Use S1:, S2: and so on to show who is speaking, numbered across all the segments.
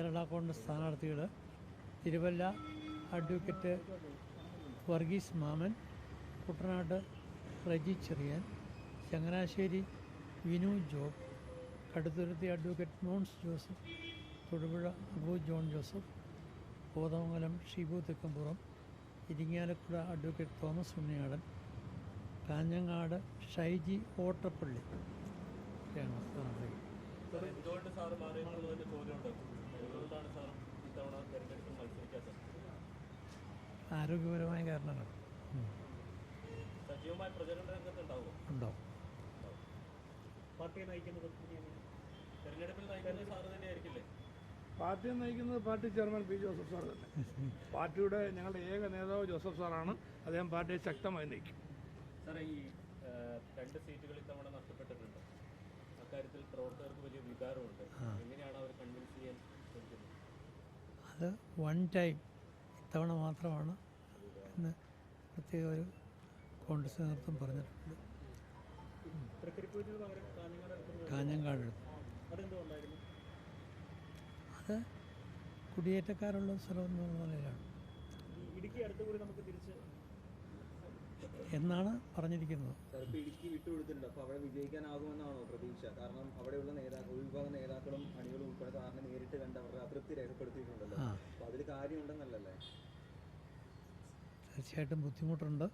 S1: കേരള കോൺഗ്രസ് സ്ഥാനാർത്ഥികൾ Thiruvalla advocate Varghese Mammen, Kuttanad Reji Cherian, Changanassery Vinu Job, Kaduthuruthy advocate Mons Joseph, Thodupuzha Abu John Joseph, Kothamangalam Shibu Thekkumpuram, Irinjalakuda advocate Thomas Unniyadan, Kanhangad Shaiji Ottappally ഒക്കെയാണ് സ്ഥാനാർത്ഥികൾ. ആരോഗ്യപരമായ കാരണങ്ങൾ ഉണ്ടാവും.
S2: പാർട്ടിയെ നയിക്കുന്നത് party chairman P Joseph sir തന്നെ. പാർട്ടിയുടെ ഞങ്ങളുടെ ഏക നേതാവ് ജോസഫ് സാറാണ്. അദ്ദേഹം പാർട്ടിയെ ശക്തമായി നയിക്കും.
S3: സാറേ, ഈ 2 സീറ്റുകൾ ഇത്തവണ നഷ്ടപ്പെട്ടിട്ടുണ്ട്. അക്കാര്യത്തിൽ പ്രവർത്തകർക്ക് വലിയ വികാരമുണ്ട്. എങ്ങനെയാണ് അവർ കൺവിൻസ് ചെയ്യാൻ ശ്രമിക്കുന്നത്?
S1: അത് വൺ ടൈം ഇത്തവണ മാത്രമാണ് എന്ന് പ്രത്യേക ഒരു കോൺഗ്രസ് നേതൃത്വം പറഞ്ഞിട്ടുണ്ട്. കാഞ്ഞങ്ങാട് അത് കുടിയേറ്റക്കാരുള്ള സ്ഥലം എന്നുള്ള നിലയിലാണ് എന്നാണ് പറഞ്ഞിരിക്കുന്നത്.
S4: ഇടുക്കി വിട്ടുകൊടുത്തിട്ടുണ്ട്. അപ്പോൾ അവിടെ വിജയിക്കാനാകുമെന്നാണോ പ്രതീക്ഷ? കാരണം അവിടെയുള്ള ഒരു വിഭാഗം നേതാക്കളും അണികളും ഉൾപ്പെടെ സാറിനെ നേരിട്ട് കണ്ട് അവരുടെ അതൃപ്തി രേഖപ്പെടുത്തിയിട്ടുണ്ടല്ലോ. അപ്പോൾ അതിൽ കാര്യമുണ്ടെന്നല്ലേ?
S1: തീർച്ചയായിട്ടും ബുദ്ധിമുട്ടുണ്ട്.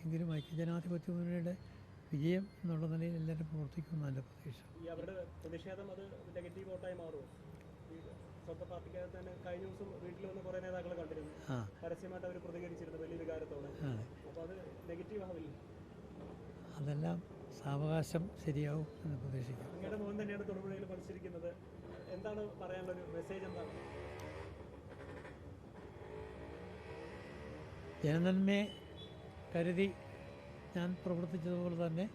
S1: എങ്കിലും ഐക്യജനാധിപത്യ മുന്നണിയുടെ വിജയം എന്നുള്ള നിലയിൽ എല്ലാവരും പ്രവർത്തിക്കുമെന്ന് എൻ്റെ പ്രതീക്ഷ.
S2: അവരുടെ പ്രതിഷേധം അത് നെഗറ്റീവ് വോട്ടായി മാറുമോ? സ്വന്തം പാർട്ടിക്കകത്ത് തന്നെ കഴിഞ്ഞ ദിവസം വീട്ടിൽ വന്ന് കുറേ നേതാക്കളെ കണ്ടിരുന്നു. പരസ്യമായിട്ട് അവർ പ്രതികരിച്ചിരുന്നു വലിയ വികാരത്തോടെ. അപ്പോൾ അത് നെഗറ്റീവ് ആവില്ല?
S1: അതെല്ലാം സാവകാശം ശരിയാവും എന്ന് പ്രതീക്ഷിക്കാം.
S2: നിങ്ങളുടെ മോൻ തന്നെയാണ് തൊടുപുഴയിൽ മത്സരിക്കുന്നത്. എന്താണ് പറയാനുള്ളൊരു മെസ്സേജ്? എന്താണ്
S1: ജനനന്മയെ കരുതി ഞാൻ പ്രവർത്തിച്ചതുപോലെ തന്നെ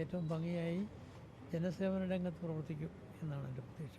S1: ഏറ്റവും ഭംഗിയായി ജനസേവന രംഗത്ത് പ്രവർത്തിക്കും എന്നാണ് എൻ്റെ പ്രതീക്ഷ.